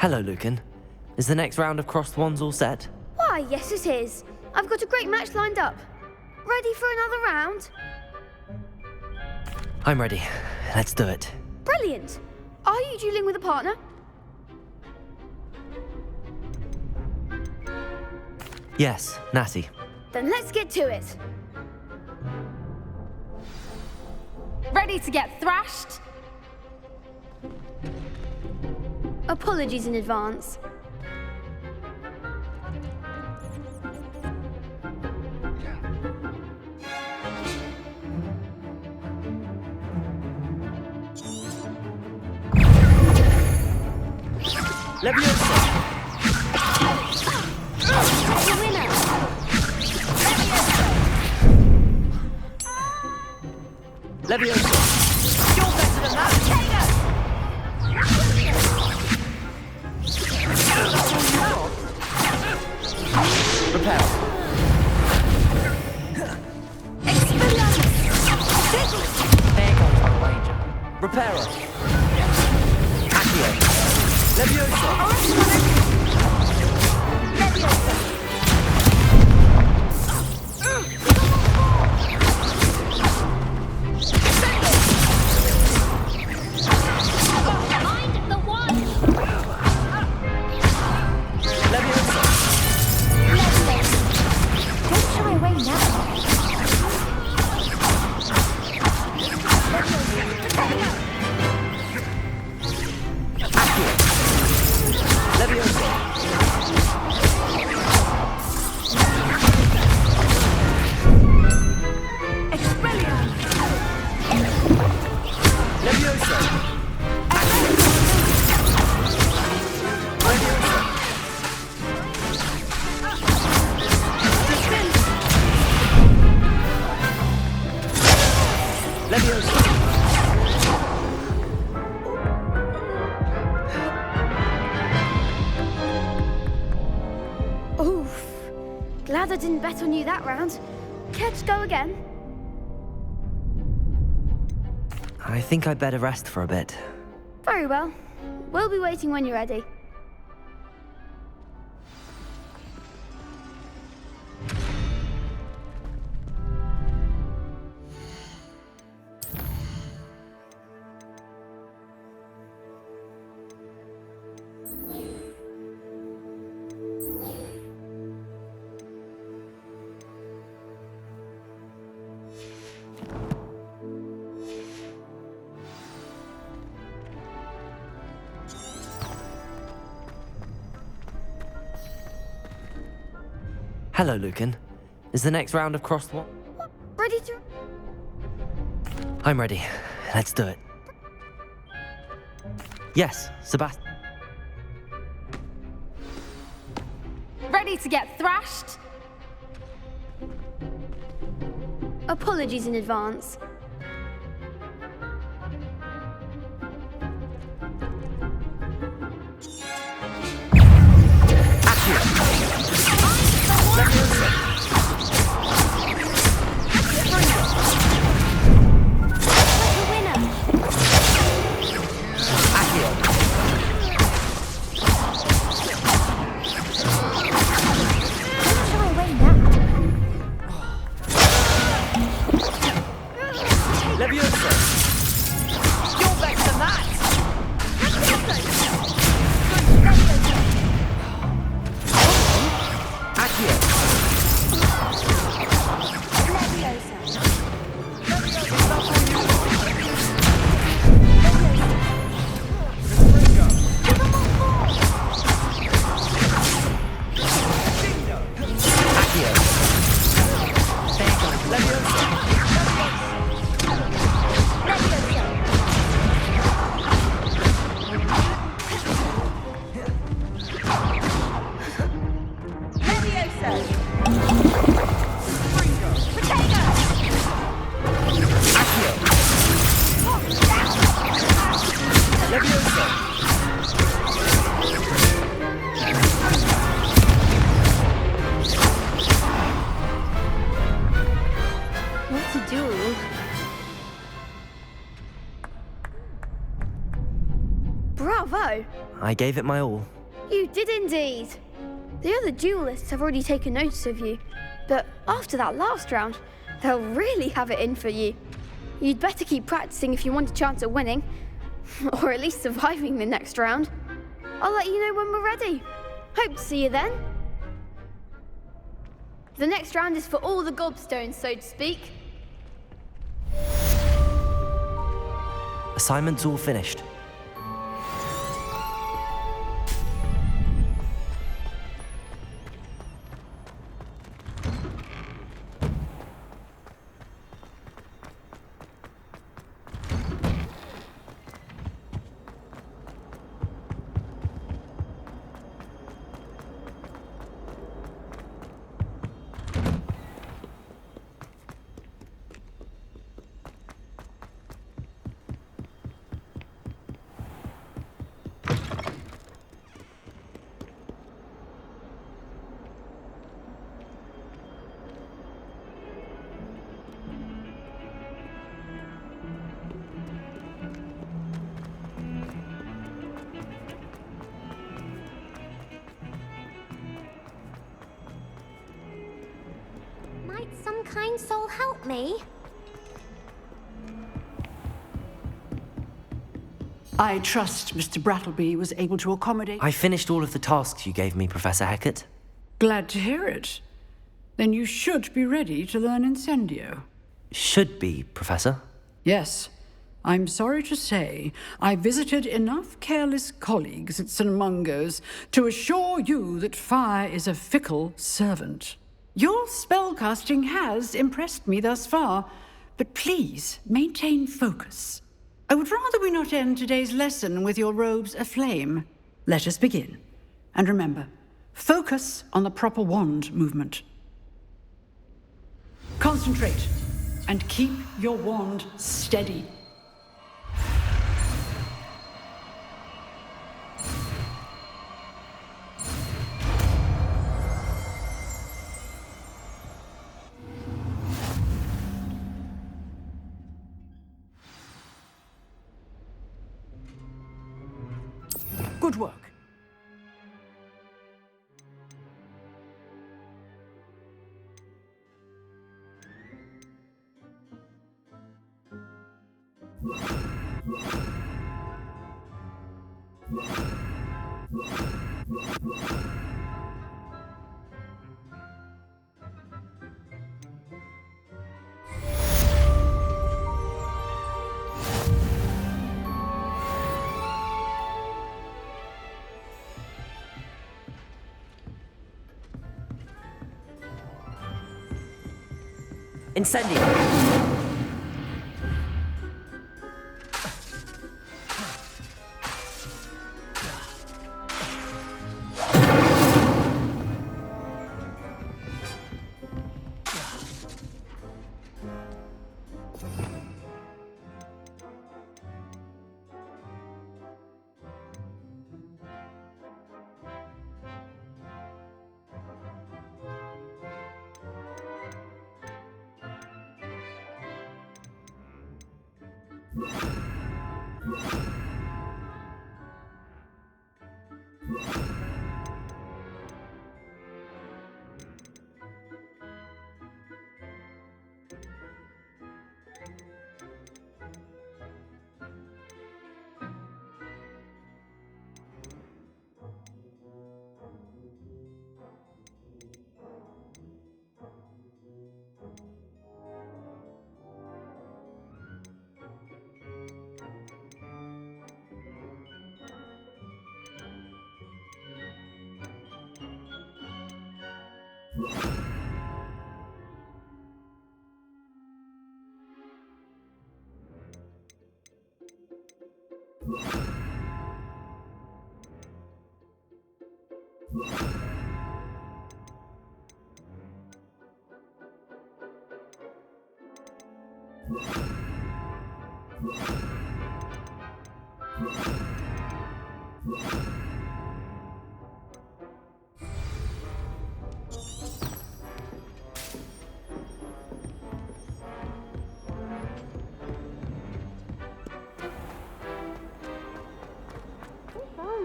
Hello, Lucan. Is the next round of Crossed Wands all set? Why, yes it is. I've got a great match lined up. Ready for another round? I'm ready. Let's do it. Brilliant. Are you dueling with a partner? Yes, Natty. Then let's get to it. Ready to get thrashed? Apologies in advance. Leviosa! That's the winner. Leviosa! You're better than that! Repel. There goes my wager. Reparo. Accio. Leviosa. Mind the one! Leviosa. Don't shy away now. Leviosa. Leviosa. Leviosa. Leviosa. Oof. Glad I didn't bet on you that round. Care to go again? I think I'd better rest for a bit. Very well. We'll be waiting when you're ready. Hello, Lucan. Is the next round of Crossed Wands? Ready to... I'm ready. Let's do it. Yes, Sebastian. Ready to get thrashed? Apologies in advance. Bravo! I gave it my all. You did indeed. The other duelists have already taken notice of you, but after that last round, they'll really have it in for you. You'd better keep practicing if you want a chance at winning, or at least surviving the next round. I'll let you know when we're ready. Hope to see you then. The next round is for all the gobstones, so to speak. Assignment's all finished. Might some kind soul help me? I trust Mr. Brattleby was able to accommodate... I finished all of the tasks you gave me, Professor Hecat. Glad to hear it. Then you should be ready to learn Incendio. Should be, Professor. Yes. I'm sorry to say, I visited enough careless colleagues at St. Mungo's to assure you that fire is a fickle servant. Your spellcasting has impressed me thus far, but please maintain focus. I would rather we not end today's lesson with your robes aflame. Let us begin. And remember, focus on the proper wand movement. Concentrate, and keep your wand steady. Good work. Incendio!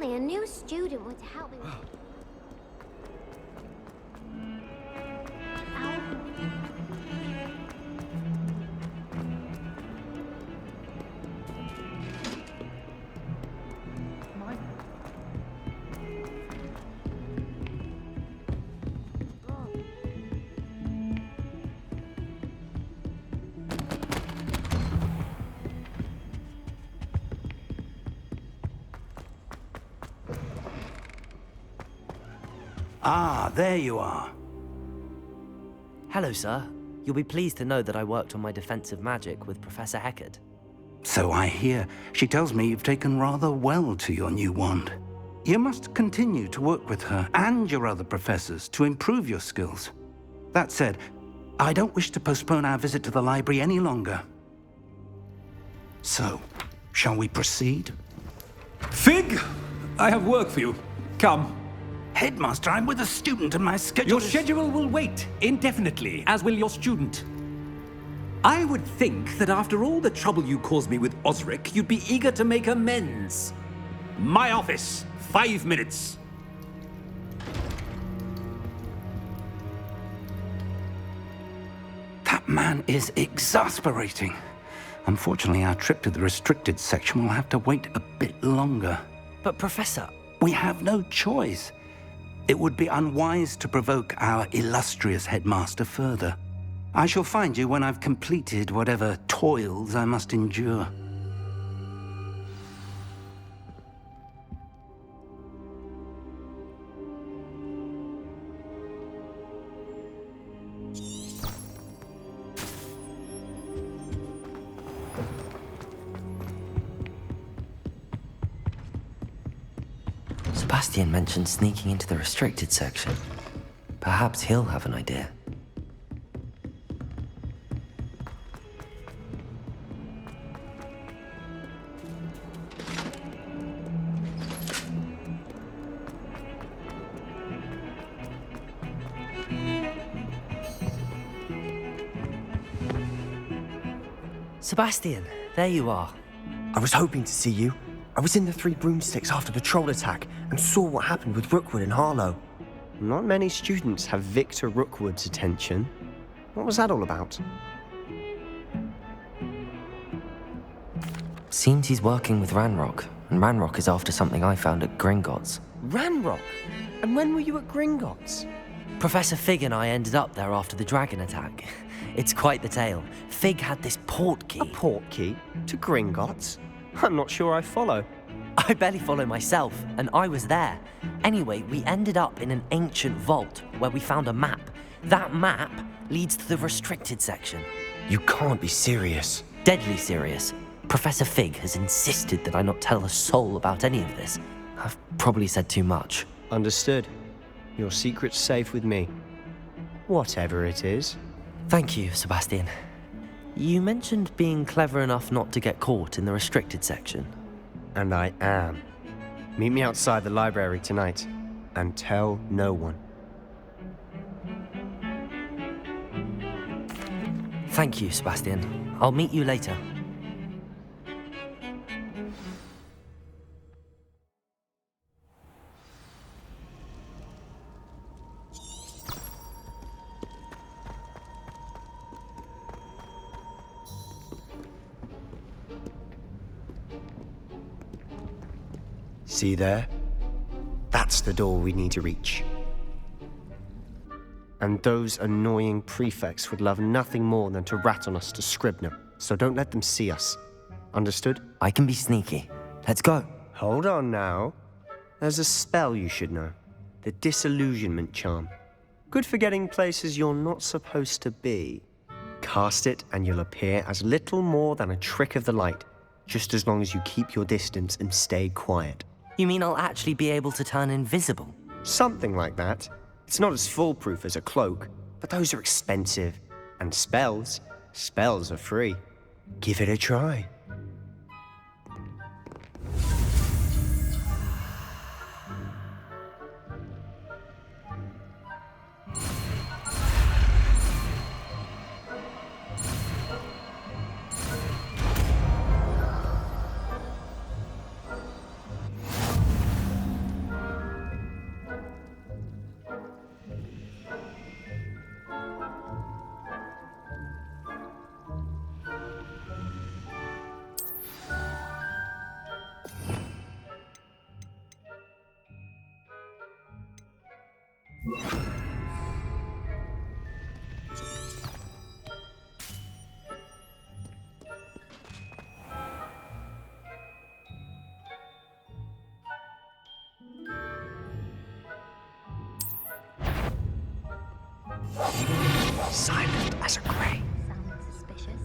only a new student would help me with... Ah, there you are. Hello, sir. You'll be pleased to know that I worked on my defensive magic with Professor Heckard. So I hear. She tells me you've taken rather well to your new wand. You must continue to work with her and your other professors to improve your skills. That said, I don't wish to postpone our visit to the library any longer. So, shall we proceed? Fig! I have work for you. Come. Headmaster, I'm with a student and my schedule Your schedule will wait indefinitely, as will your student. I would think that after all the trouble you caused me with Osric, you'd be eager to make amends. My office, 5 minutes. That man is exasperating. Unfortunately, our trip to the restricted section will have to wait a bit longer. But, Professor... We have no choice. It would be unwise to provoke our illustrious headmaster further. I shall find you when I've completed whatever toils I must endure. Sebastian mentioned sneaking into the restricted section. Perhaps he'll have an idea. Sebastian, there you are. I was hoping to see you. I was in the Three Broomsticks after the troll attack and saw what happened with Rookwood and Harlow. Not many students have Victor Rookwood's attention. What was that all about? Seems he's working with Ranrock, and Ranrock is after something I found at Gringotts. Ranrock? And when were you at Gringotts? Professor Fig and I ended up there after the dragon attack. It's quite the tale. Fig had this port key. A port key? To Gringotts? I'm not sure I follow. I barely follow myself, and I was there. Anyway, we ended up in an ancient vault where we found a map. That map leads to the restricted section. You can't be serious. Deadly serious. Professor Fig has insisted that I not tell a soul about any of this. I've probably said too much. Understood. Your secret's safe with me. Whatever it is. Thank you, Sebastian. You mentioned being clever enough not to get caught in the restricted section. And I am. Meet me outside the library tonight, and tell no one. Thank you, Sebastian. I'll meet you later. See there? That's the door we need to reach. And those annoying prefects would love nothing more than to rat on us to Scribner, so don't let them see us. Understood? I can be sneaky. Let's go. Hold on now. There's a spell you should know. The Disillusionment Charm. Good for getting places you're not supposed to be. Cast it and you'll appear as little more than a trick of the light, just as long as you keep your distance and stay quiet. You mean I'll actually be able to turn invisible? Something like that. It's not as foolproof as a cloak, but those are expensive. And spells are free. Give it a try. Silent as a grave. Sounds suspicious.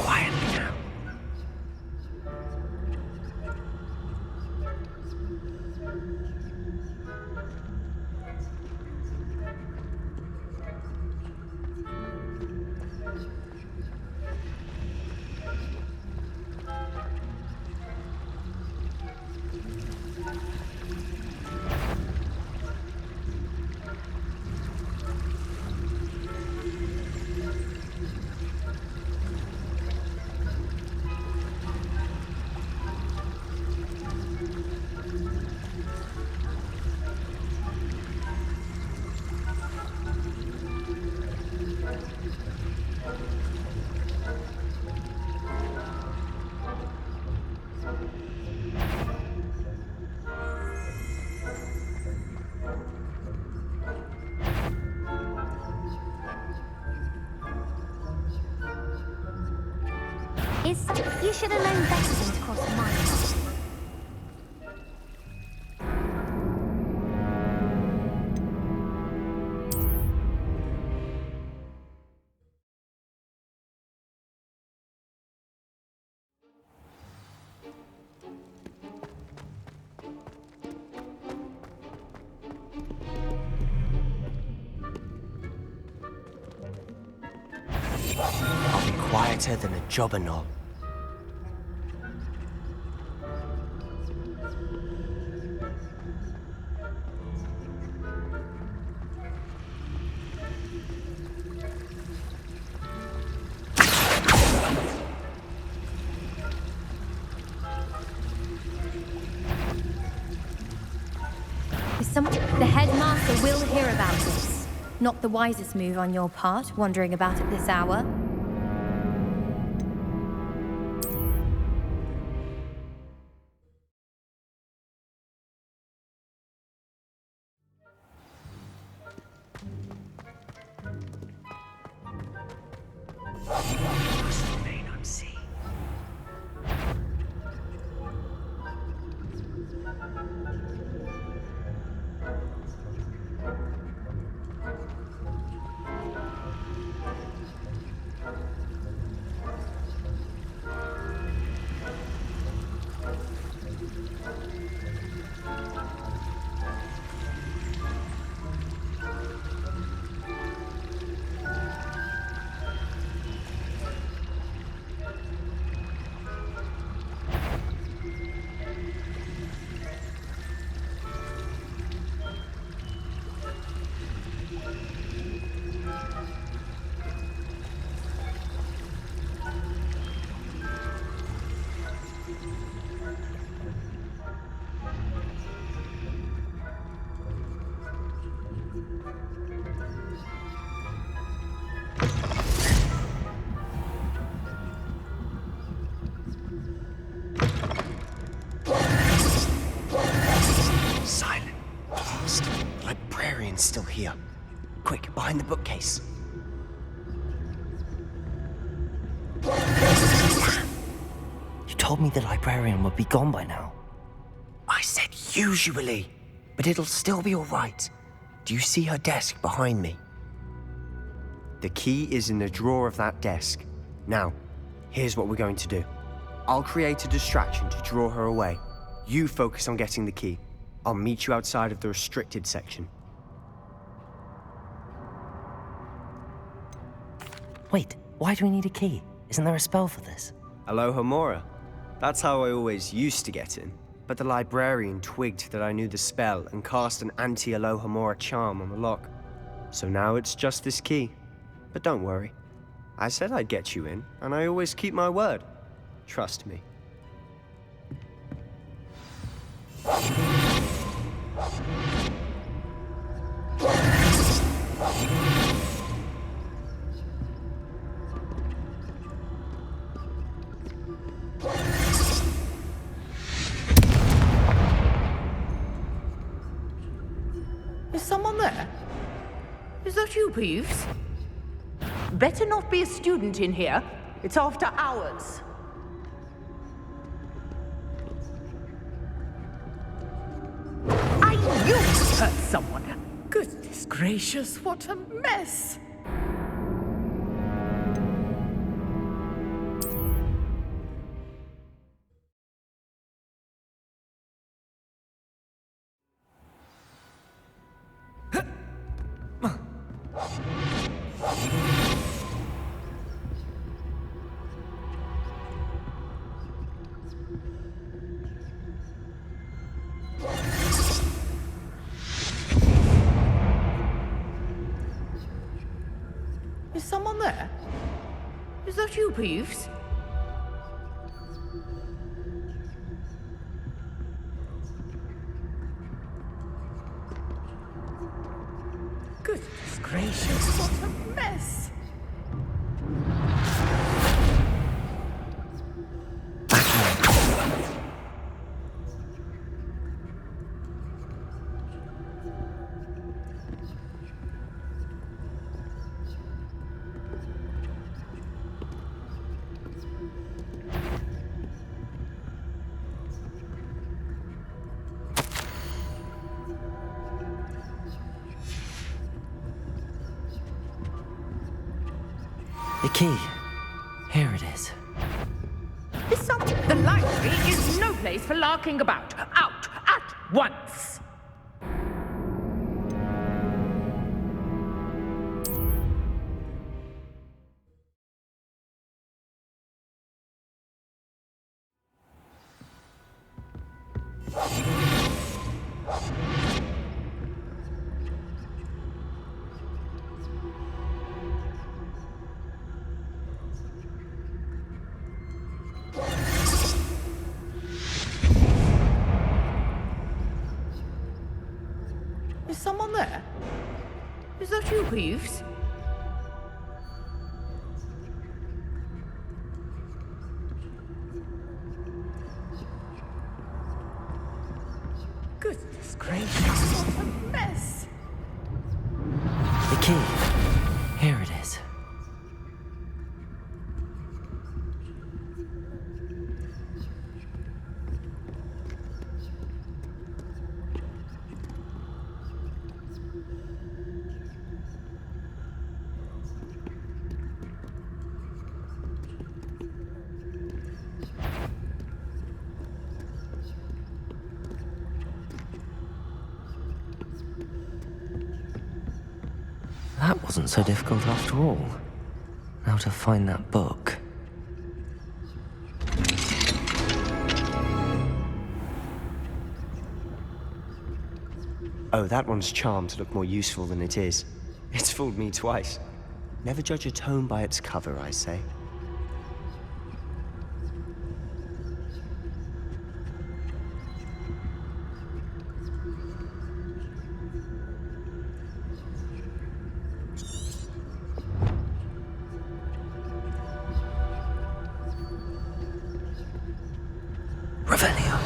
Quietly now. You should have known better than to cross my path. I'll be quieter than a jobber knob. The headmaster will hear about this. Not the wisest move on your part, wandering about at this hour. Still here. Quick, behind the bookcase. You told me the librarian would be gone by now. I said usually, but it'll still be all right. Do you see her desk behind me? The key is in the drawer of that desk. Now, here's what we're going to do. I'll create a distraction to draw her away. You focus on getting the key. I'll meet you outside of the restricted section. Wait, why do we need a key? Isn't there a spell for this? Aloha Mora. That's how I always used to get in. but the librarian twigged that I knew the spell and cast an anti-Alohomora charm on the lock. So now it's just this key. But don't worry. I said I'd get you in, and I always keep my word. Trust me. Is someone there? Is that you, Peeves? Better not be a student in here. It's after hours. I knew you hurt someone. Goodness gracious, what a mess. Is someone there? Is that you, Peeves? Goodness gracious, what a mess! The key. Here it is. The library is no place for larking about. Out at once! Is someone there? Is that you, Peeves? Goodness gracious, what a mess! The key. Here it is. That wasn't so difficult after all. Now to find that book. Oh, that one's charmed to look more useful than it is. It's fooled me twice. Never judge a tome by its cover, I say. Revelio.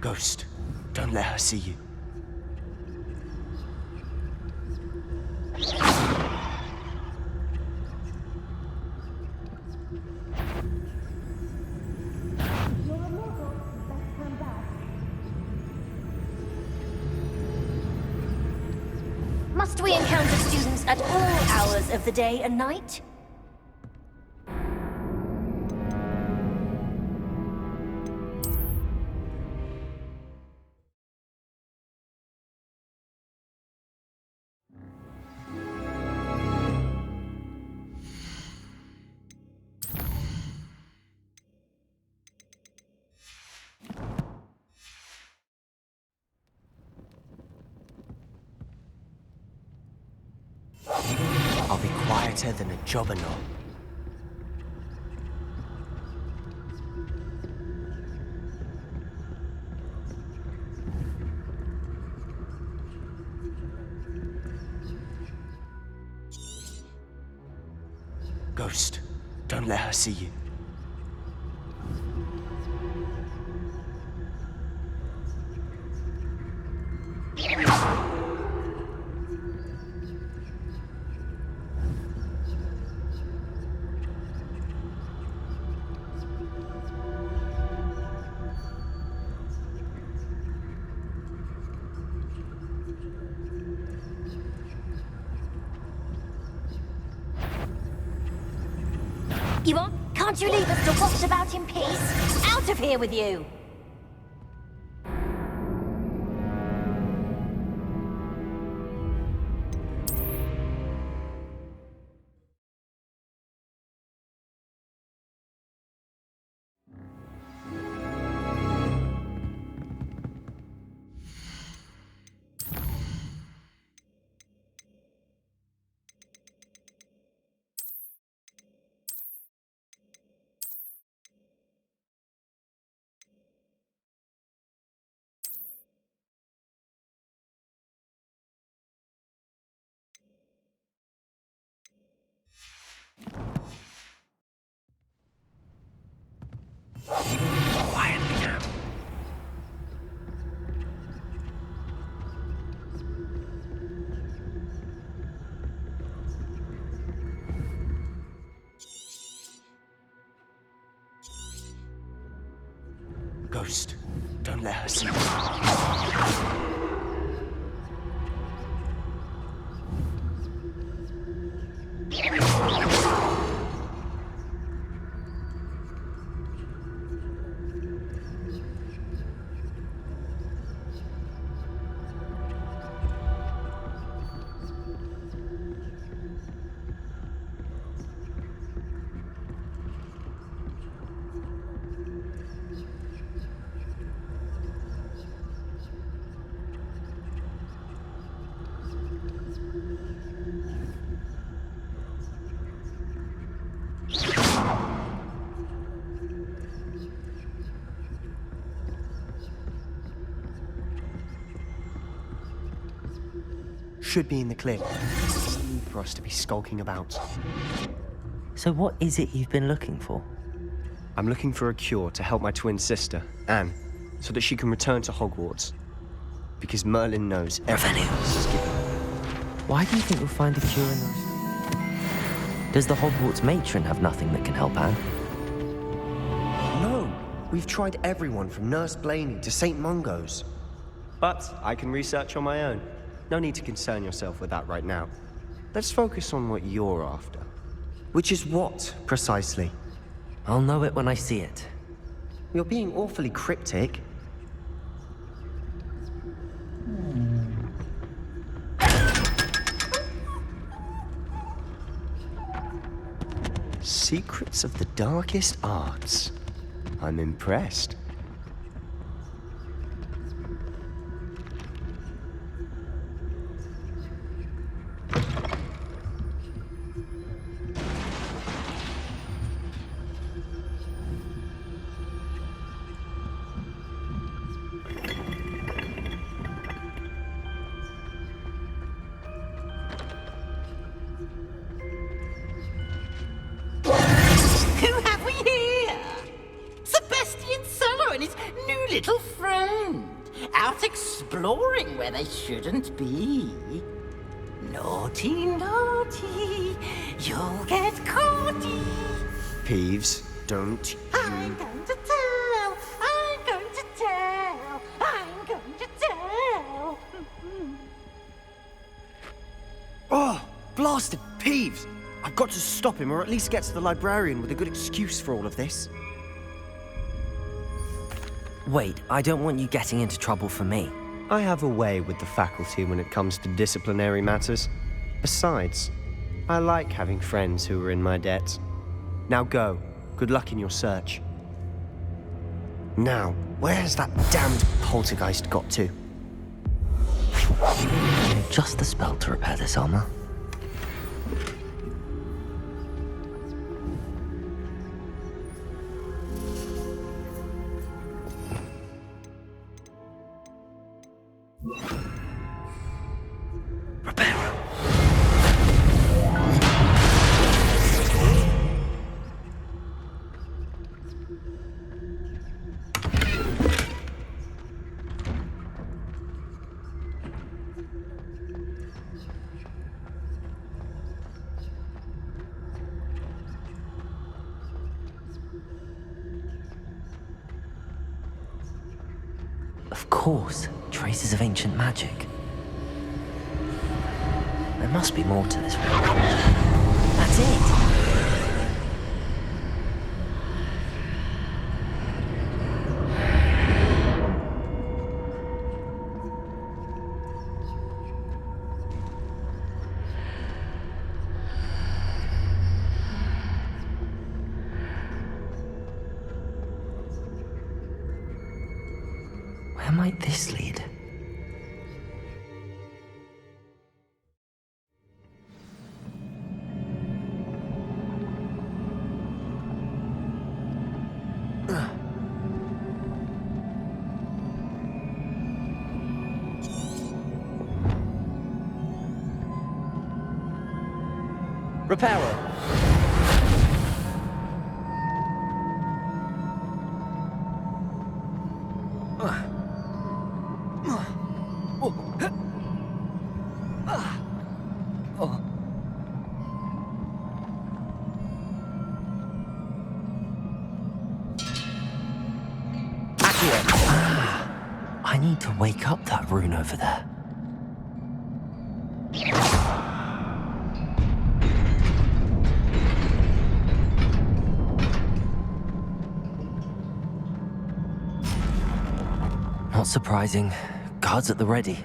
Ghost, don't let her see you. Must we encounter students at all hours of the day and night? I'll be quieter than a jobberknoll. Ghost, don't let her see you. Can't you leave us to watch about in peace? Out of here with you! Quietly now. Ghost, don't let her see you. Should be in the clear. No need for us to be skulking about. So what is it you've been looking for? I'm looking for a cure to help my twin sister, Anne, so that she can return to Hogwarts. Because Merlin knows everything is given. Why do you think you'll find a cure in those? Does the Hogwarts matron have nothing that can help Anne? No, we've tried everyone from Nurse Blaney to St. Mungo's. But I can research on my own. No need to concern yourself with that right now. Let's focus on what you're after. Which is what, precisely? I'll know it when I see it. You're being awfully cryptic. Secrets of the darkest arts. I'm impressed. Exploring where they shouldn't be. Naughty, naughty, you'll get caughty. Peeves, don't you... I'm going to tell, I'm going to tell, I'm going to tell. Blasted Peeves! I've got to stop him, or at least get to the librarian with a good excuse for all of this. Wait, I don't want you getting into trouble for me. I have a way with the faculty when it comes to disciplinary matters. Besides, I like having friends who are in my debt. Now go. Good luck in your search. Now, where's that damned poltergeist got to? Just the spell to repair this armor. Of course, traces of ancient magic. There must be more to this one. That's it! Where might this lead? Repairer! I need to wake up that rune over there. Not surprising. Guards at the ready.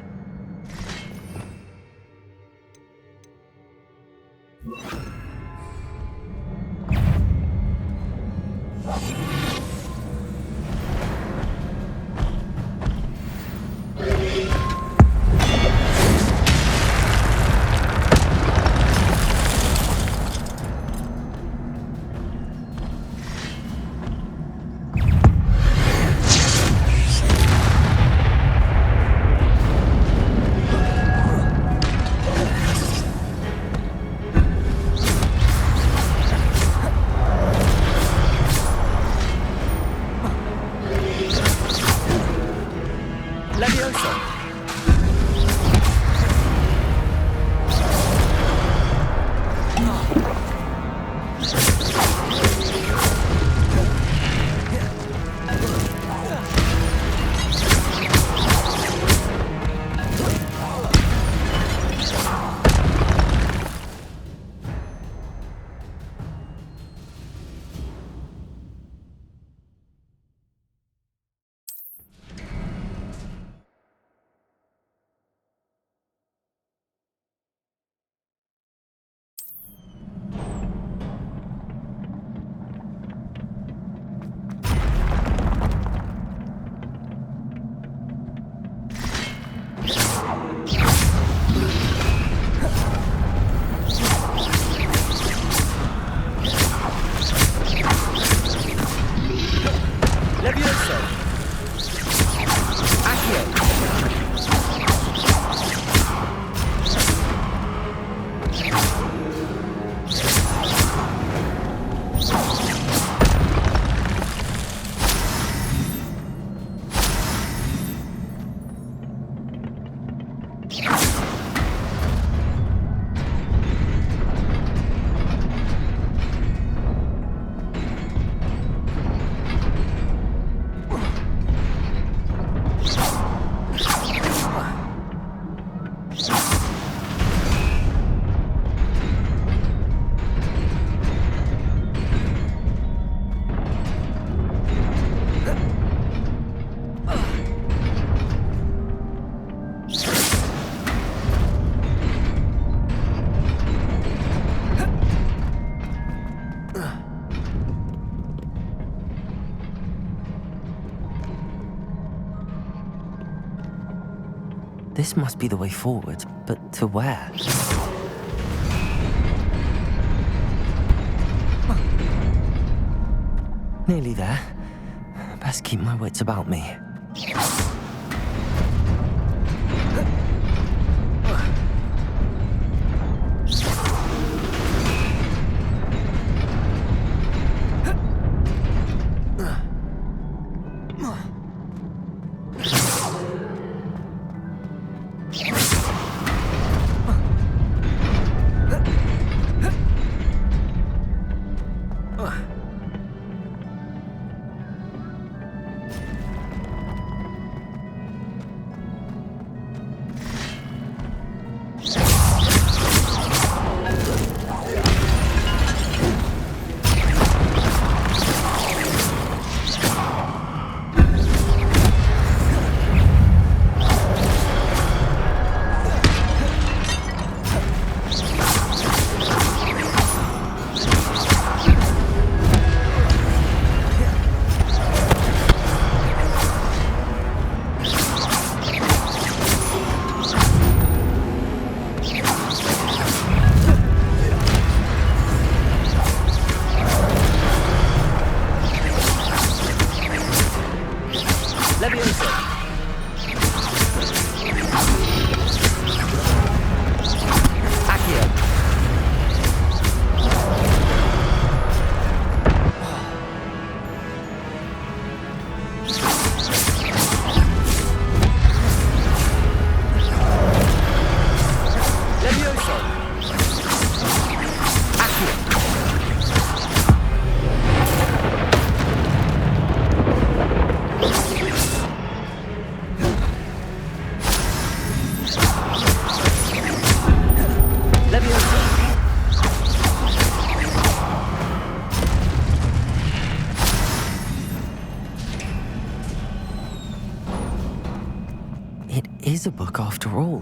This must be the way forward, but to where? Nearly there. Best keep my wits about me. It is a book after all.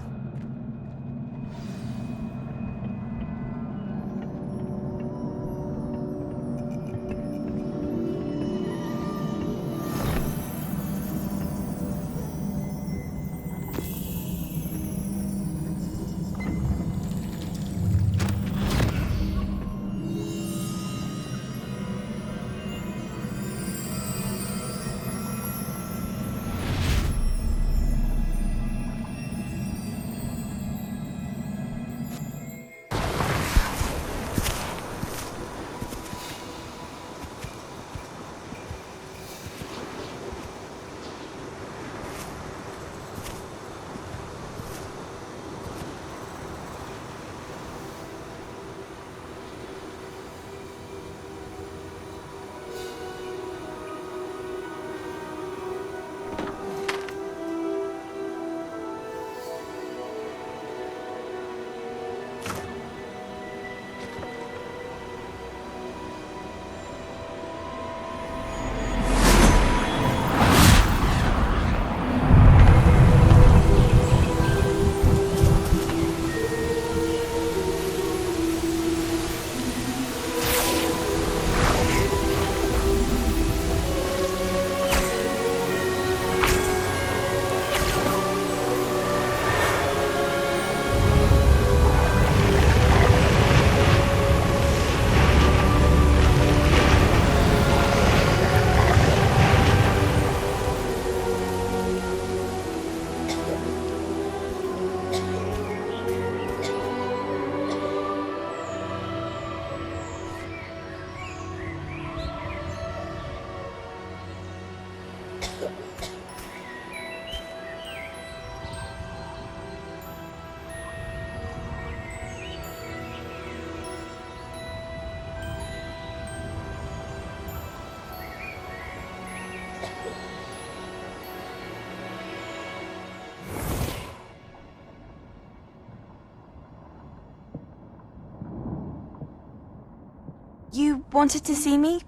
You wanted to see me?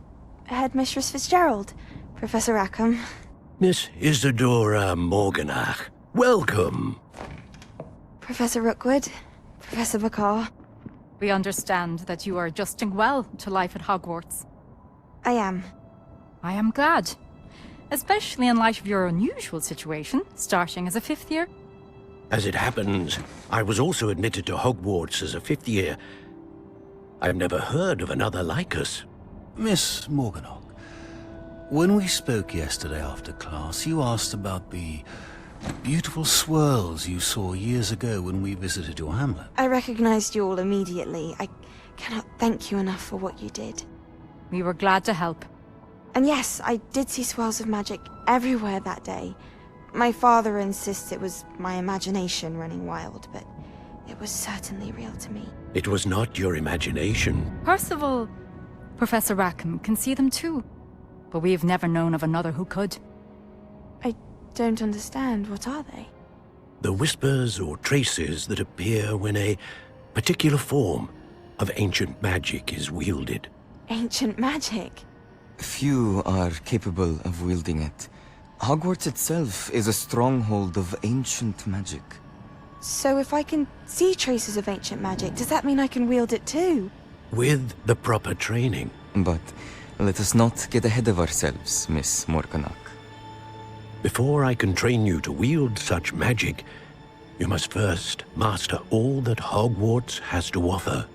Headmistress Fitzgerald, Professor Rackham. Miss Isadora Morganach, welcome. Professor Rookwood, Professor Bakar. We understand that you are adjusting well to life at Hogwarts. I am. I am glad. Especially in light of your unusual situation, starting as a 5th year. As it happens, I was also admitted to Hogwarts as a fifth year. I've never heard of another like us. Miss Morganach, when we spoke yesterday after class, you asked about the beautiful swirls you saw years ago when we visited your hamlet. I recognized you all immediately. I cannot thank you enough for what you did. We were glad to help. And yes, I did see swirls of magic everywhere that day. My father insists it was my imagination running wild, but it was certainly real to me. It was not your imagination. Percival, Professor Rackham can see them too. But we've never known of another who could. I don't understand. What are they? The whispers or traces that appear when a particular form of ancient magic is wielded. Ancient magic? Few are capable of wielding it. Hogwarts itself is a stronghold of ancient magic. So if I can see traces of ancient magic, does that mean I can wield it too? With the proper training. But let us not get ahead of ourselves, Miss Morganach. Before I can train you to wield such magic, you must first master all that Hogwarts has to offer.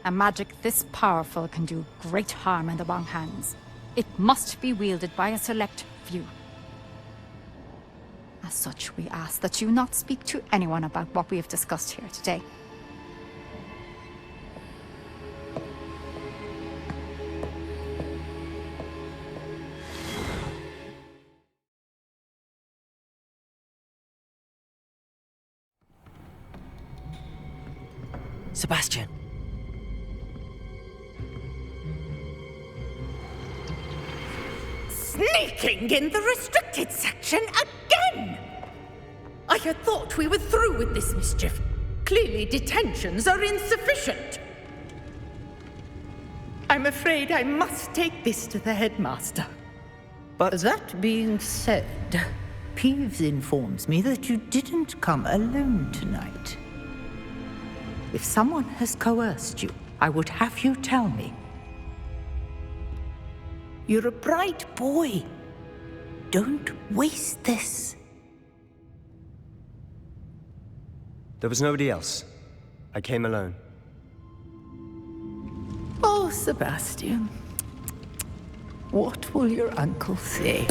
A magic this powerful can do great harm in the wrong hands. It must be wielded by a select few. As such, we ask that you not speak to anyone about what we have discussed here today. Sebastian. Sneaking in the restricted section again! I had thought we were through with this mischief. Clearly detentions are insufficient. I'm afraid I must take this to the headmaster. But that being said, Peeves informs me that you didn't come alone tonight. If someone has coerced you, I would have you tell me. You're a bright boy. Don't waste this. There was nobody else. I came alone. Oh, Sebastian. What will your uncle say?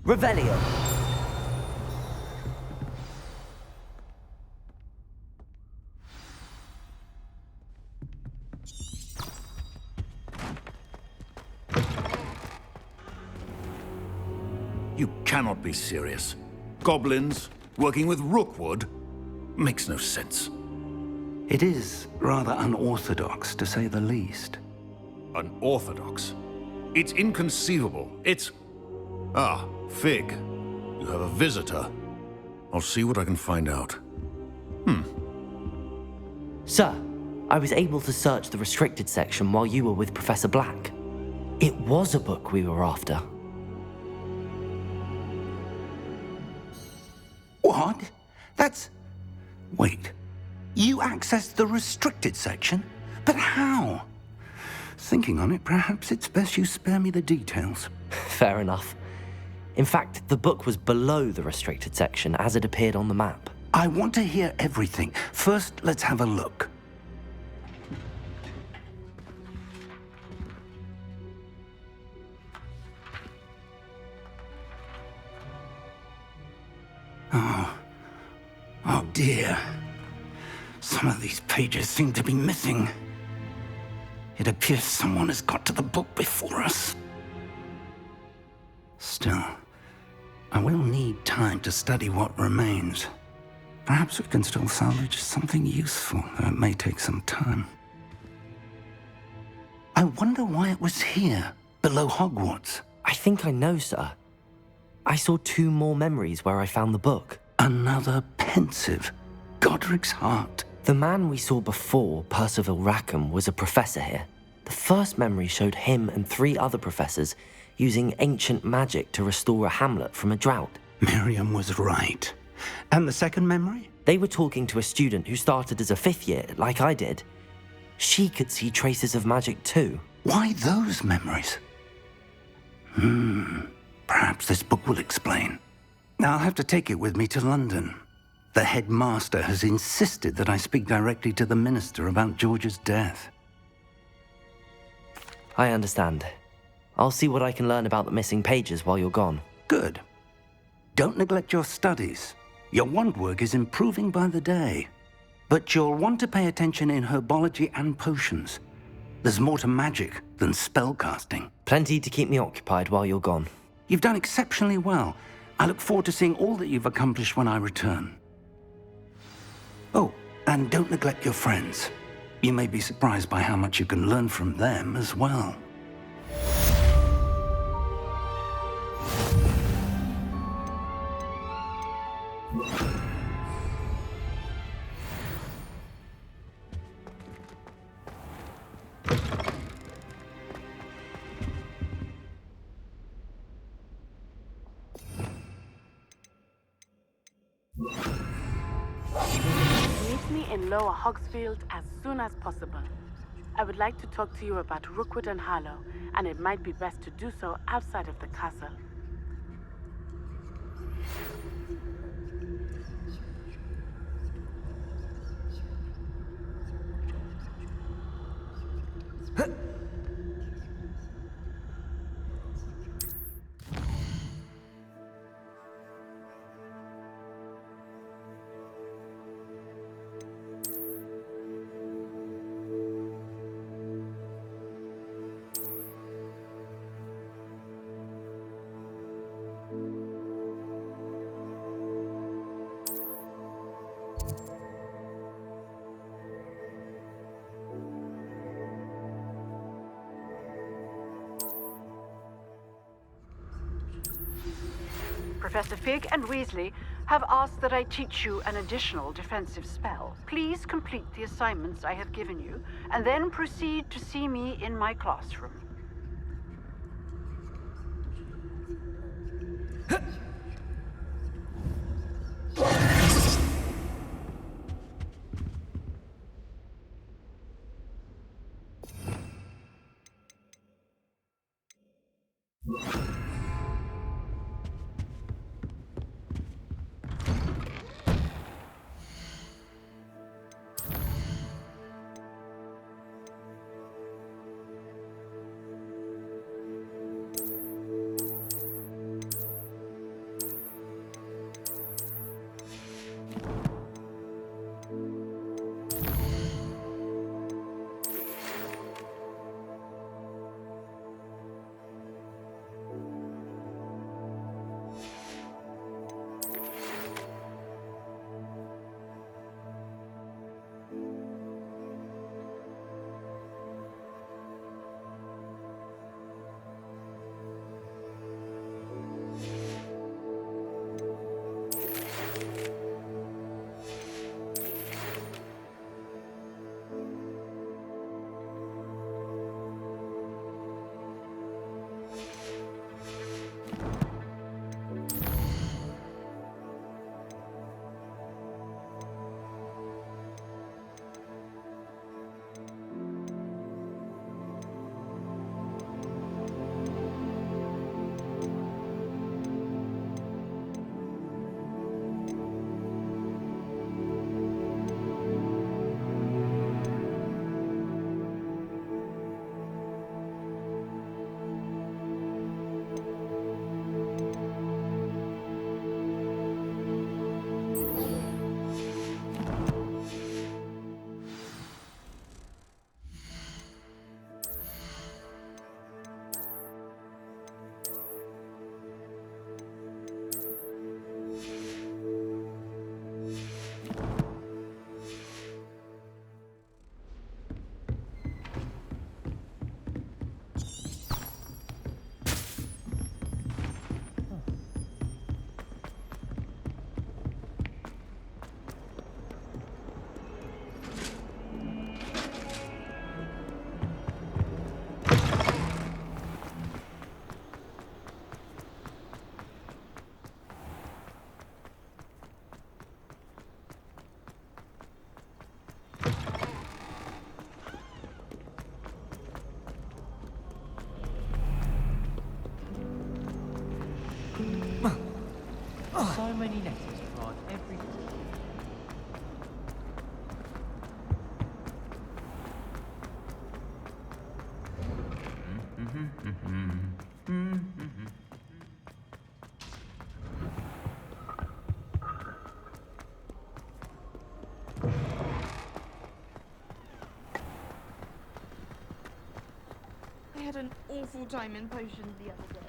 Revelio. You cannot be serious. Goblins working with Rookwood makes no sense. It is rather unorthodox, to say the least. Unorthodox? It's inconceivable. It's... Ah, Fig. You have a visitor. I'll see what I can find out. Sir, I was able to search the restricted section while you were with Professor Black. It was a book we were after. What? That's... Wait. You accessed the restricted section? But how? Thinking on it, perhaps it's best you spare me the details. Fair enough. In fact, the book was below the restricted section as it appeared on the map. I want to hear everything. First, let's have a look. Oh dear. Some of these pages seem to be missing. It appears someone has got to the book before us. Still, I will need time to study what remains. Perhaps we can still salvage something useful, though it may take some time. I wonder why it was here, below Hogwarts. I think I know, sir. I saw 2 more memories where I found the book. Another pensive. Godric's heart. The man we saw before, Percival Rackham, was a professor here. The first memory showed him and 3 other professors using ancient magic to restore a hamlet from a drought. Miriam was right. And the second memory? They were talking to a student who started as a 5th year, like I did. She could see traces of magic too. Why those memories? Perhaps this book will explain. I'll have to take it with me to London. The headmaster has insisted that I speak directly to the minister about George's death. I understand. I'll see what I can learn about the missing pages while you're gone. Good. Don't neglect your studies. Your wand work is improving by the day. But you'll want to pay attention in herbology and potions. There's more to magic than spellcasting. Plenty to keep me occupied while you're gone. You've done exceptionally well. I look forward to seeing all that you've accomplished when I return. Oh, and don't neglect your friends. You may be surprised by how much you can learn from them as well. Meet me in Lower Hogsfield as soon as possible. I would like to talk to you about Rookwood and Harlow, and it might be best to do so outside of the castle. Professor Fig and Weasley have asked that I teach you an additional defensive spell. Please complete the assignments I have given you, and then proceed to see me in my classroom. many letters guard every... I had an awful time in potions the other day.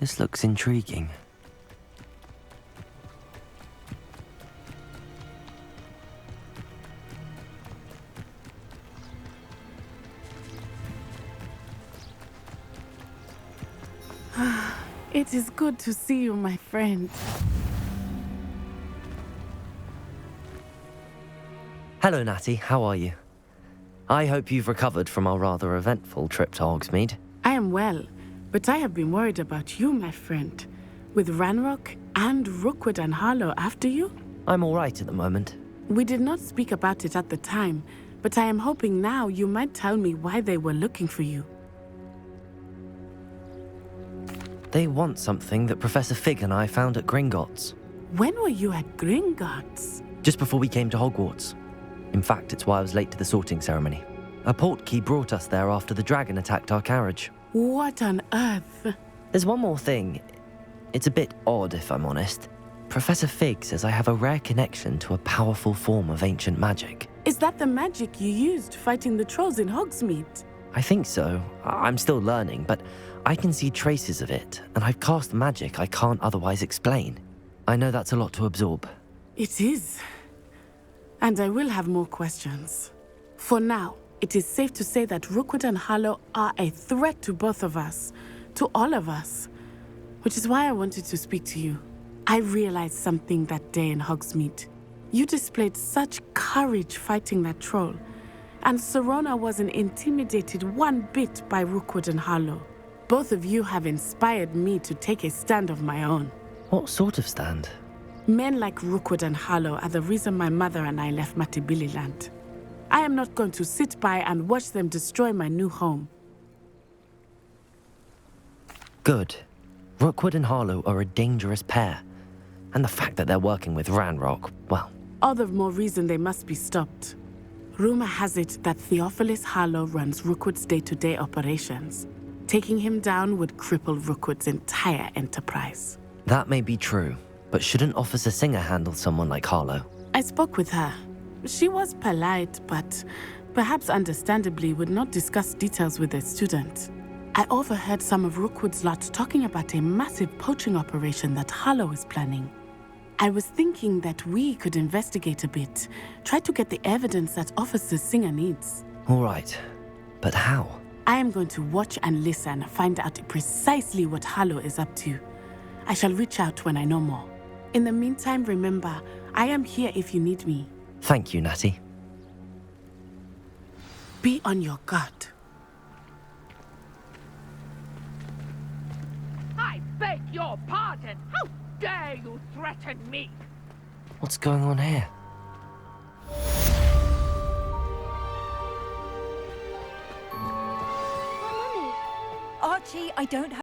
This looks intriguing. It is good to see you, my friend. Hello, Natty. How are you? I hope you've recovered from our rather eventful trip to Hogsmeade. I am well, but I have been worried about you, my friend. With Ranrock and Rookwood and Harlow after you? I'm all right at the moment. We did not speak about it at the time, but I am hoping now you might tell me why they were looking for you. They want something that Professor Fig and I found at Gringotts. When were you at Gringotts? Just before we came to Hogwarts. In fact, it's why I was late to the sorting ceremony. A portkey brought us there after the dragon attacked our carriage. What on earth? There's one more thing. It's a bit odd, if I'm honest. Professor Fig says I have a rare connection to a powerful form of ancient magic. Is that the magic you used fighting the trolls in Hogsmeade? I think so. I'm still learning, but I can see traces of it, and I've cast magic I can't otherwise explain. I know that's a lot to absorb. It is. And I will have more questions. For now, it is safe to say that Rookwood and Harlow are a threat to both of us, to all of us, which is why I wanted to speak to you. I realized something that day in Hogsmeade. You displayed such courage fighting that troll, and Serona wasn't intimidated one bit by Rookwood and Harlow. Both of you have inspired me to take a stand of my own. What sort of stand? Men like Rookwood and Harlow are the reason my mother and I left Matabeleland. I am not going to sit by and watch them destroy my new home. Good. Rookwood and Harlow are a dangerous pair. And the fact that they're working with Ranrock, well... All the more reason they must be stopped. Rumor has it that Theophilus Harlow runs Rookwood's day-to-day operations. Taking him down would cripple Rookwood's entire enterprise. That may be true, but shouldn't Officer Singer handle someone like Harlow? I spoke with her. She was polite, but perhaps understandably would not discuss details with a student. I overheard some of Rookwood's lot talking about a massive poaching operation that Harlow is planning. I was thinking that we could investigate a bit. Try to get the evidence that Officer Singer needs. All right, but how? I am going to watch and listen, find out precisely what Harlow is up to. I shall reach out when I know more. In the meantime, remember, I am here if you need me. Thank you, Natty. Be on your guard. I beg your pardon. How dare you threaten me? What's going on here? Archie, I don't